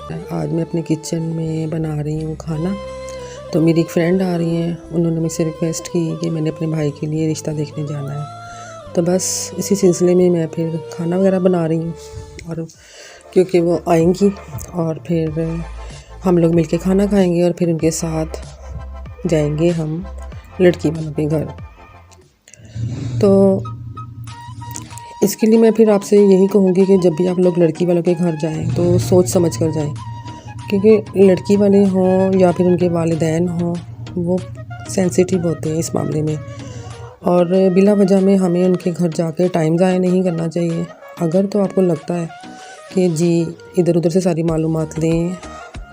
आज मैं अपने किचन में बना रही हूँ खाना। तो मेरी एक फ्रेंड आ रही हैं, उन्होंने मुझसे रिक्वेस्ट की कि मैंने अपने भाई के लिए रिश्ता देखने जाना है। तो बस इसी सिलसिले में मैं फिर खाना वगैरह बना रही हूँ, और क्योंकि वो आएंगी और फिर हम लोग मिलके खाना खाएंगे और फिर उनके साथ जाएंगे हम लड़की वालों के घर। तो इसके लिए मैं फिर आपसे यही कहूँगी कि जब भी आप लोग लड़की वालों के घर जाएं तो सोच समझ कर जाएं, क्योंकि लड़की वाले हों या फिर उनके वालिदैन हों, वो सेंसिटिव होते हैं इस मामले में, और बिला वजह में हमें उनके घर जाके टाइम ज़ाया नहीं करना चाहिए। अगर तो आपको लगता है कि जी इधर उधर से सारी मालूमात लें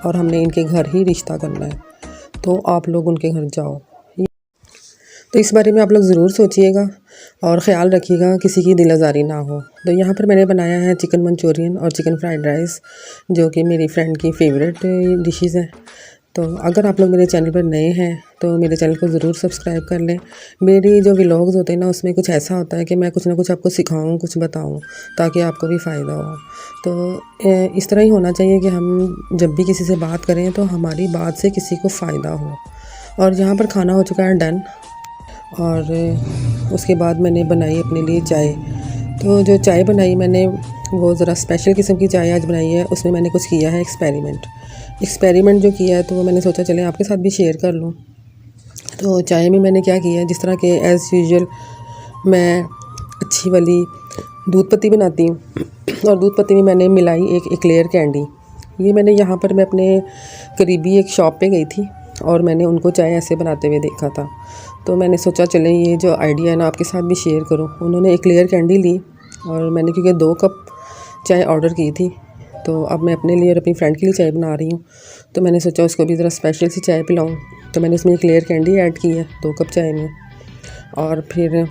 और हमने इनके घर ही रिश्ता करना है, तो आप लोग उनके घर जाओ। तो इस बारे में आप लोग ज़रूर सोचिएगा और ख़्याल रखिएगा किसी की दिल आज़ारी ना हो। तो यहाँ पर मैंने बनाया है चिकन मंचूरियन और चिकन फ्राइड राइस, जो कि मेरी फ्रेंड की फ़ेवरेट डिशेज़ हैं। तो अगर आप लोग मेरे चैनल पर नए हैं तो मेरे चैनल को ज़रूर सब्सक्राइब कर लें। मेरी जो व्लॉग्स होते हैं ना, उसमें कुछ ऐसा होता है कि मैं कुछ ना कुछ आपको सिखाऊं, कुछ बताऊं, ताकि आपको भी फ़ायदा हो। तो इस तरह ही होना चाहिए कि हम जब भी किसी से बात करें तो हमारी बात से किसी को फ़ायदा हो। और यहाँ पर खाना हो चुका है डन, और उसके बाद मैंने बनाई अपने लिए चाय। तो जो चाय बनाई मैंने, वो ज़रा स्पेशल किस्म की चाय आज बनाई है। उसमें मैंने कुछ किया है एक्सपेरिमेंट जो किया है, तो वो मैंने सोचा चले आपके साथ भी शेयर कर लूँ। तो चाय में मैंने क्या किया है, जिस तरह के एज़ यूजुअल मैं अच्छी वाली दूध पत्ती बनाती हूँ, और दूध पत्ती में मैंने मिलाई एक एक्लेयर कैंडी। ये मैंने यहाँ पर मैं अपने करीबी एक शॉप पे गई थी और मैंने उनको चाय ऐसे बनाते हुए देखा था, तो मैंने सोचा चलें ये जो आइडिया है ना आपके साथ भी शेयर करूँ। उन्होंने एक्लेयर कैंडी ली और मैंने क्योंकि 2 कप चाय ऑर्डर की थी, तो अब मैं अपने लिए और अपनी फ्रेंड के लिए चाय बना रही हूँ। तो मैंने सोचा उसको भी ज़रा स्पेशल सी चाय पिलाऊँ, तो मैंने उसमें एक्लेयर कैंडी ऐड की है 2 कप चाय में। और फिर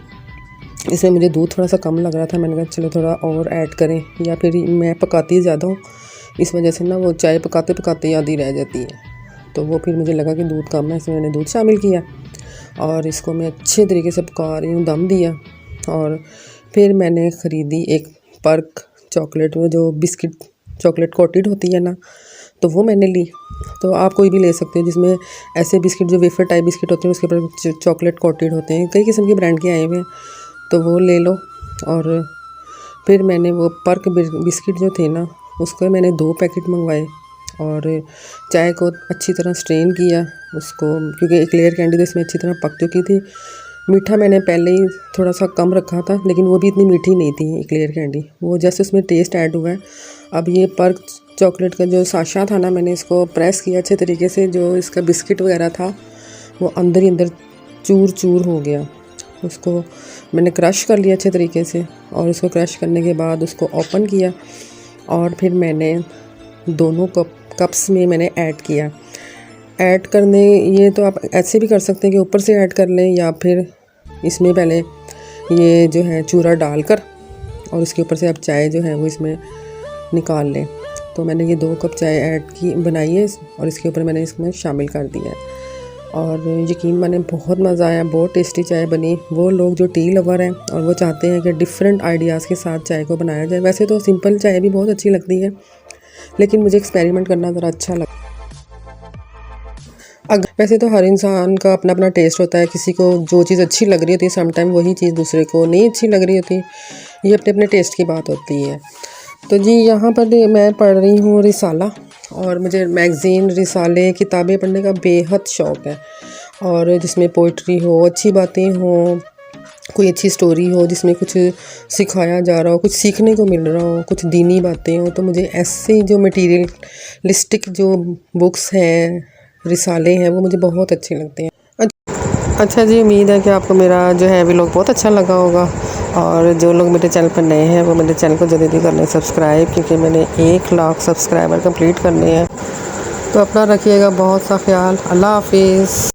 इसमें मुझे दूध थोड़ा सा कम लग रहा था, मैंने कहा चलो थोड़ा और ऐड करें, या फिर मैं पकाती ज़्यादा हूँ, इस वजह से ना वो चाय पकाते पकाते आधी रह जाती है। तो वो फिर मुझे लगा कि दूध कम है, इसमें मैंने दूध शामिल किया और इसको मैं अच्छे तरीके से पका रही हूँ, दम दिया। और फिर मैंने ख़रीदी एक पर्क चॉकलेट, वो जो बिस्किट चॉकलेट कोटेड होती है ना, तो वो मैंने ली। तो आप कोई भी ले सकते हो, जिसमें ऐसे बिस्किट जो वेफर टाइप बिस्किट होते हैं उसके ऊपर चॉकलेट कोटेड होते हैं, कई किस्म के ब्रांड के आए हुए हैं, तो वो ले लो। और फिर मैंने वो पर्क बिस्किट जो थे ना, उसको मैंने 2 पैकेट मंगवाए और चाय को अच्छी तरह स्ट्रेन किया उसको, क्योंकि एक्लेयर कैंडी तो इसमें अच्छी तरह पक चुकी थी। मीठा मैंने पहले ही थोड़ा सा कम रखा था, लेकिन वो भी इतनी मीठी नहीं थी एक्लेयर कैंडी, वो जैसे उसमें टेस्ट ऐड हुआ है। अब ये पर्क चॉकलेट का जो साशा था ना, मैंने इसको प्रेस किया अच्छे तरीके से, जो इसका बिस्किट वगैरह था वो अंदर ही अंदर चूर चूर हो गया। उसको मैंने क्रश कर लिया अच्छे तरीके से, और उसको क्रश करने के बाद उसको ओपन किया और फिर मैंने दोनों कप्स में मैंने ऐड करने, ये तो आप ऐसे भी कर सकते हैं कि ऊपर से ऐड कर लें, या फिर इसमें पहले ये जो है चूरा डालकर और उसके ऊपर से आप चाय जो है वो इसमें निकाल लें। तो मैंने ये 2 कप चाय बनाई है और इसके ऊपर मैंने इसमें शामिल कर दिया है, और यकीन माने बहुत मज़ा आया, बहुत टेस्टी चाय बनी। वो लोग जो टी लवर हैं और वो चाहते हैं कि डिफरेंट आइडियाज़ के साथ चाय को बनाया जाए, वैसे तो सिंपल चाय भी बहुत अच्छी लगती है, लेकिन मुझे एक्सपेरिमेंट करना ज़रा अच्छा लगता है। वैसे तो हर इंसान का अपना अपना टेस्ट होता है, किसी को जो चीज़ अच्छी लग रही होती है समटाइम वही चीज़ दूसरे को नहीं अच्छी लग रही होती, ये अपने अपने टेस्ट की बात होती है। तो जी यहाँ पर मैं पढ़ रही हूँ रिसाला, और मुझे मैगज़ीन, रिसाले, किताबें पढ़ने का बेहद शौक़ है, और जिसमें पोइट्री हो, अच्छी बातें हो, कोई अच्छी स्टोरी हो जिसमें कुछ सिखाया जा रहा हो, कुछ सीखने को मिल रहा हो, कुछ दीनी बातें हो, तो मुझे ऐसे जो मटीरियलिस्टिक जो बुक्स हैं, रिसाले हैं, वो मुझे बहुत अच्छे लगते हैं। अच्छा जी, उम्मीद है कि आपको मेरा जो है व्लॉग बहुत अच्छा लगा होगा, और जो लोग मेरे चैनल पर नए हैं वो मेरे चैनल को जल्दी कर लें सब्सक्राइब, क्योंकि मैंने 1 लाख सब्सक्राइबर कंप्लीट करने हैं। तो अपना रखिएगा बहुत सा ख्याल। अल्लाह हाफिज़।